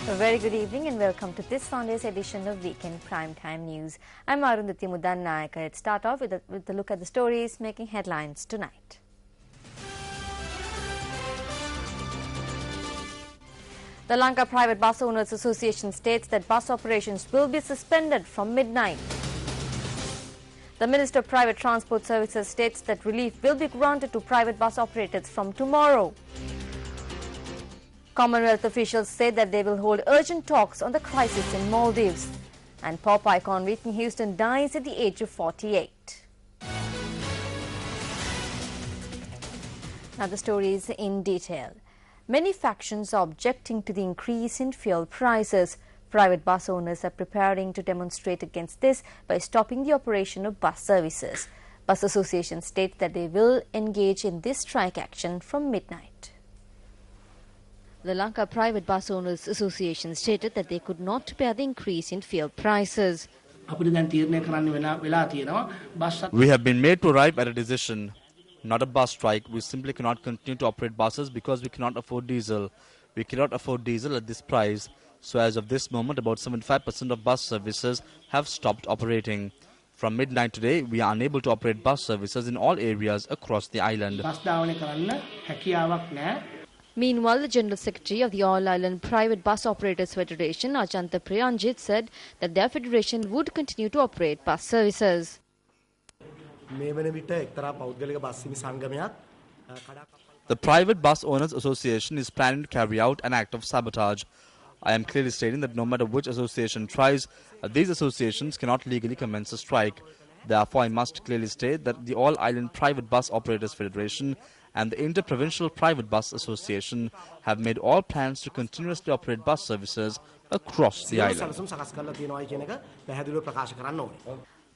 A very good evening and welcome to this Sunday's edition of Weekend Primetime News. I'm Arundhati Mudannayaka. Let's start off with a look at the stories making headlines tonight. The Lanka Private Bus Owners Association states that bus operations will be suspended from midnight. The Minister of Private Transport Services states that relief will be granted to private bus operators from tomorrow. Commonwealth officials say that they will hold urgent talks on the crisis in Maldives. And pop icon Whitney Houston dies at the age of 48. Now the stories in detail. Many factions are objecting to the increase in fuel prices. Private bus owners are preparing to demonstrate against this by stopping the operation of bus services. Bus associations state that they will engage in this strike action from midnight. The Lanka Private Bus Owners Association stated that they could not bear the increase in fuel prices. We have been made to arrive at a decision, not a bus strike. We simply cannot continue to operate buses because we cannot afford diesel. We cannot afford diesel at this price. So as of this moment, about 75% of bus services have stopped operating. From midnight today, we are unable to operate bus services in all areas across the island. Meanwhile, the General Secretary of the All Island Private Bus Operators Federation, Ajanta Priyanjit, said that their federation would continue to operate bus services. The Private Bus Owners Association is planning to carry out an act of sabotage. I am clearly stating that no matter which association tries, these associations cannot legally commence a strike. Therefore, I must clearly state that the All Island Private Bus Operators Federation and the Inter-Provincial Private Bus Association have made all plans to continuously operate bus services across the island.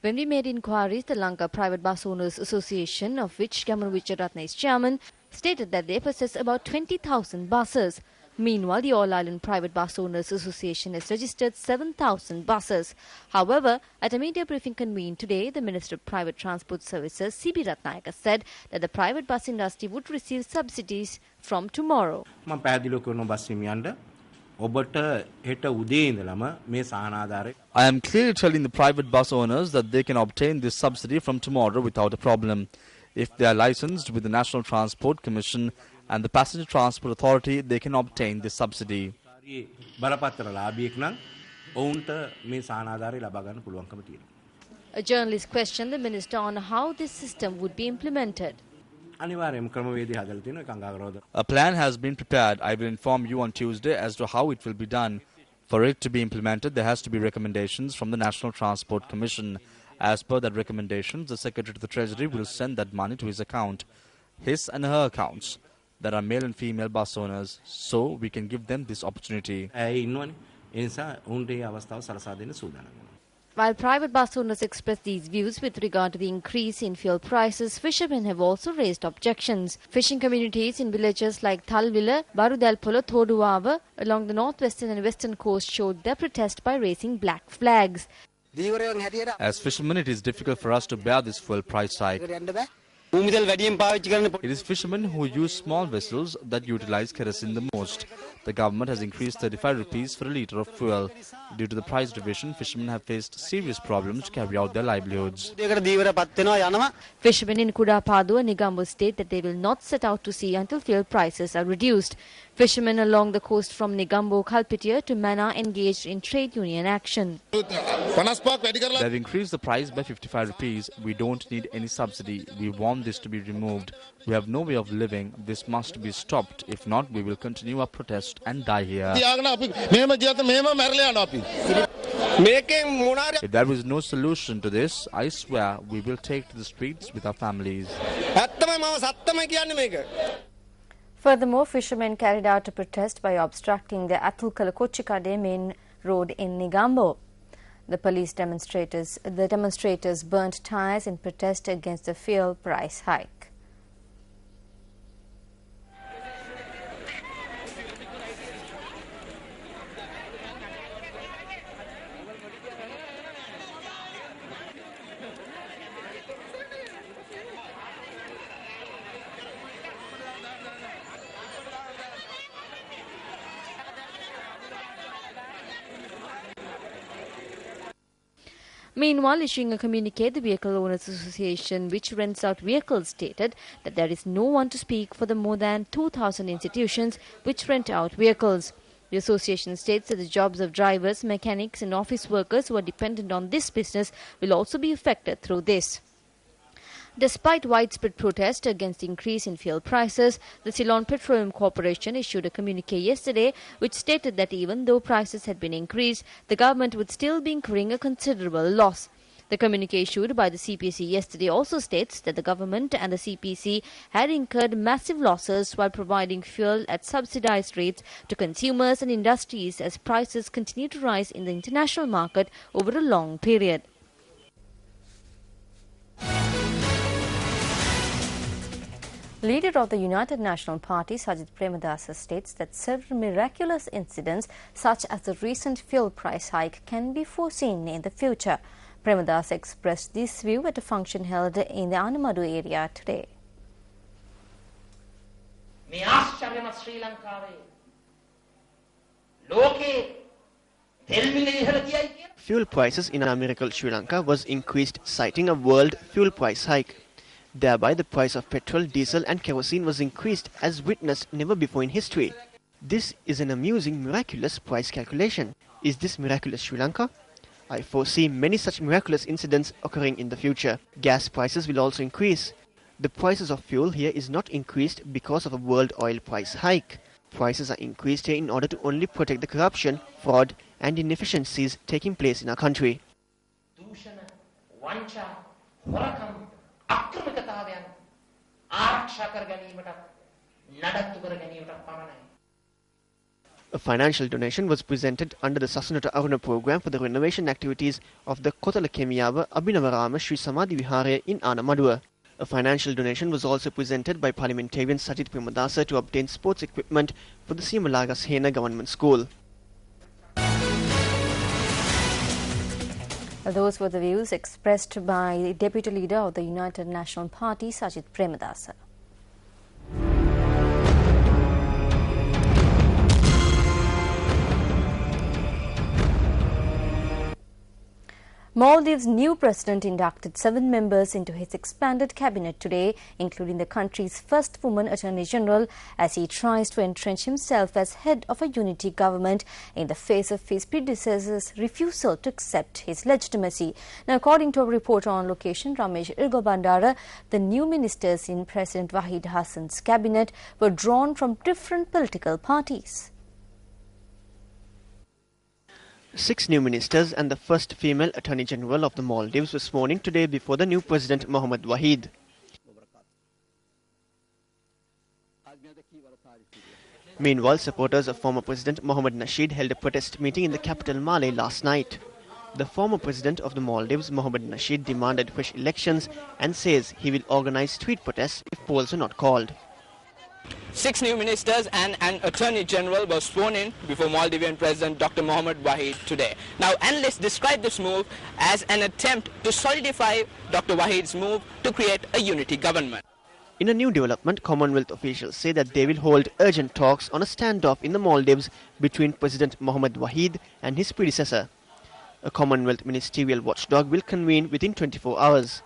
When we made inquiries, the Lanka Private Bus Owners Association, of which Gaman Vicharatne is chairman, stated that they possess about 20,000 buses. Meanwhile, the All Island Private Bus Owners Association has registered 7,000 buses. However, at a media briefing convened today, the Minister of Private Transport Services, C.B. Ratnayaka, said that the private bus industry would receive subsidies from tomorrow. I am clearly telling the private bus owners that they can obtain this subsidy from tomorrow without a problem. If they are licensed with the National Transport Commission and the Passenger Transport Authority, they can obtain this subsidy. A journalist questioned the minister on how this system would be implemented. A plan has been prepared. I will inform you on Tuesday as to how it will be done. For it to be implemented, there has to be recommendations from the National Transport Commission. As per that recommendations, the Secretary to the Treasury will send that money to his account, his and her accounts. There are male and female bus owners, so we can give them this opportunity. While private bus owners express these views with regard to the increase in fuel prices, fishermen have also raised objections. Fishing communities in villages like Thalwila, Barudalpolo, Thoduwava along the northwestern and western coast showed their protest by raising black flags. As fishermen, it is difficult for us to bear this fuel price hike. It is fishermen who use small vessels that utilize kerosene the most. The government has increased 35 rupees for a litre of fuel. Due to the price division, fishermen have faced serious problems to carry out their livelihoods. Fishermen in Kudapadu and Nigambo state that they will not set out to sea until fuel prices are reduced. Fishermen along the coast from Nigambo, Kalpitia to Mana engaged in trade union action. They have increased the price by 55 rupees. We don't need any subsidy. We want this to be removed. We have no way of living. This must be stopped. If not, we will continue our protest and die here. If there is no solution to this, I swear we will take to the streets with our families. Furthermore, fishermen carried out a protest by obstructing the Athulkala-Kochikade main road in Nigambo. The demonstrators burnt tires in protest against the fuel price hike. Meanwhile, issuing a communique, the Vehicle Owners Association, which rents out vehicles, stated that there is no one to speak for the more than 2,000 institutions which rent out vehicles. The association states that the jobs of drivers, mechanics and office workers who are dependent on this business will also be affected through this. Despite widespread protest against the increase in fuel prices, the Ceylon Petroleum Corporation issued a communique yesterday which stated that even though prices had been increased, the government would still be incurring a considerable loss. The communique issued by the CPC yesterday also states that the government and the CPC had incurred massive losses while providing fuel at subsidized rates to consumers and industries as prices continue to rise in the international market over a long period. Leader of the United National Party, Sajid Premadasa, states that several miraculous incidents such as the recent fuel price hike can be foreseen in the future. Premadasa expressed this view at a function held in the Anamadu area today. Fuel prices in our miracle Sri Lanka was increased, citing a world fuel price hike. Thereby, the price of petrol, diesel and kerosene was increased as witnessed never before in history. This is an amusing, miraculous price calculation. Is this miraculous Sri Lanka? I foresee many such miraculous incidents occurring in the future. Gas prices will also increase. The prices of fuel here is not increased because of a world oil price hike. Prices are increased here in order to only protect the corruption, fraud and inefficiencies taking place in our country. A financial donation was presented under the Sasunata Aruna program for the renovation activities of the Kotala Kemiyawa Abhinavarama Sri Samadhi Vihara in Anamaduwa. A financial donation was also presented by parliamentarian Sajid Premadasa to obtain sports equipment for the Simalagas Hena Government School. Those were the views expressed by the Deputy Leader of the United National Party, Sajid Premadasa. Maldives' new president inducted 7 members into his expanded cabinet today, including the country's first woman Attorney General, as he tries to entrench himself as head of a unity government in the face of his predecessor's refusal to accept his legitimacy. Now, according to a reporter on location, Ramesh Irgobandara, the new ministers in President Wahid Hassan's cabinet were drawn from different political parties. 6 new ministers and the first female Attorney General of the Maldives were sworn in today before the new President Mohammad Wahid. Meanwhile, supporters of former President Mohammad Nasheed held a protest meeting in the capital Male last night. The former President of the Maldives, Mohammad Nasheed, demanded fresh elections and says he will organize street protests if polls are not called. 6 new ministers and an Attorney General were sworn in before Maldivian President Dr. Mohammad Wahid today. Now, analysts describe this move as an attempt to solidify Dr. Wahid's move to create a unity government. In a new development, Commonwealth officials say that they will hold urgent talks on a standoff in the Maldives between President Mohammad Wahid and his predecessor. A Commonwealth ministerial watchdog will convene within 24 hours.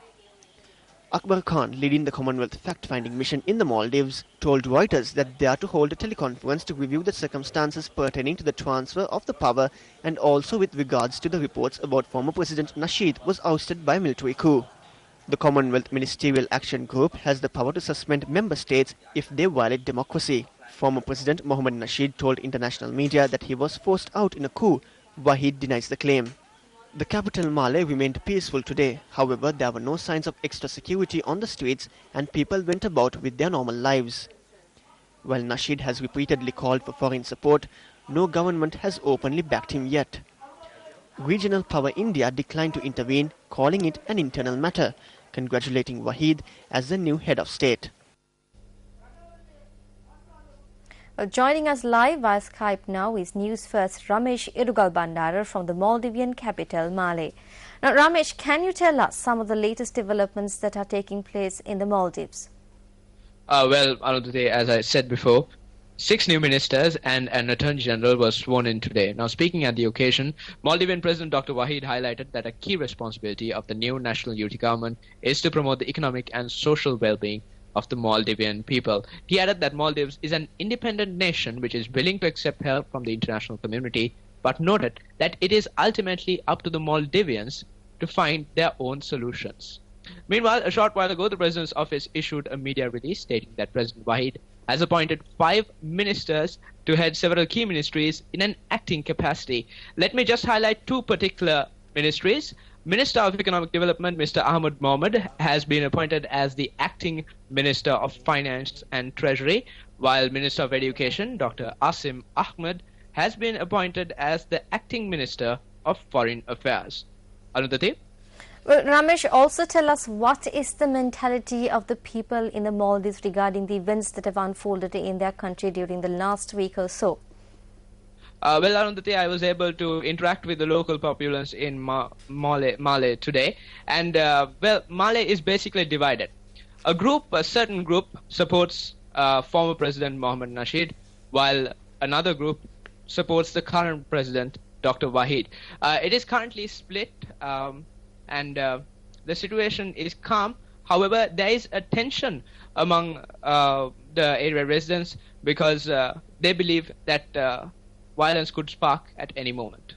Akbar Khan, leading the Commonwealth fact-finding mission in the Maldives, told Reuters that they are to hold a teleconference to review the circumstances pertaining to the transfer of the power and also with regards to the reports about former President Nasheed was ousted by a military coup. The Commonwealth Ministerial Action Group has the power to suspend member states if they violate democracy. Former President Mohammad Nasheed told international media that he was forced out in a coup. Wahid denies the claim. The capital Male remained peaceful today. However, there were no signs of extra security on the streets and people went about with their normal lives. While Nasheed has repeatedly called for foreign support, no government has openly backed him yet. Regional power India declined to intervene, calling it an internal matter, congratulating Wahid as the new head of state. Joining us live via Skype now is News First Ramesh Irugalbandara from the Maldivian capital, Male. Now, Ramesh, can you tell us some of the latest developments that are taking place in the Maldives? Well, Anudhya, as I said before, 6 new ministers and an attorney general were sworn in today. Now, speaking at the occasion, Maldivian President Dr. Wahid highlighted that a key responsibility of the new national unity government is to promote the economic and social well-being of the Maldivian people. He added that Maldives is an independent nation which is willing to accept help from the international community, but noted that it is ultimately up to the Maldivians to find their own solutions. Meanwhile, a short while ago, the President's office issued a media release stating that President Wahid has appointed 5 ministers to head several key ministries in an acting capacity. Let me just highlight 2 particular ministries. Minister of Economic Development, Mr. Ahmed Mohamed, has been appointed as the acting Minister of Finance and Treasury, while Minister of Education, Dr. Asim Ahmed, has been appointed as the acting Minister of Foreign Affairs. Arundhati? Well, Ramesh, also tell us what is the mentality of the people in the Maldives regarding the events that have unfolded in their country during the last week or so? Well, Arundhati, I was able to interact with the local populace in Male today, and well, Male is basically divided. A certain group supports former President Mohamed Nasheed, while another group supports the current president, Dr. Wahid. It is currently split, and the situation is calm. However, there is a tension among the area residents because they believe that violence could spark at any moment.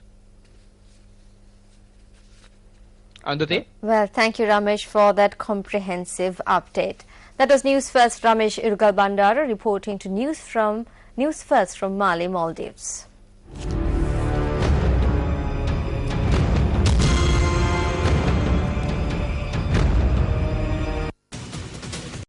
Arundhati? Well, thank you, Ramesh, for that comprehensive update. That was News First Ramesh Irgal Bandara reporting to News First from Male, Maldives.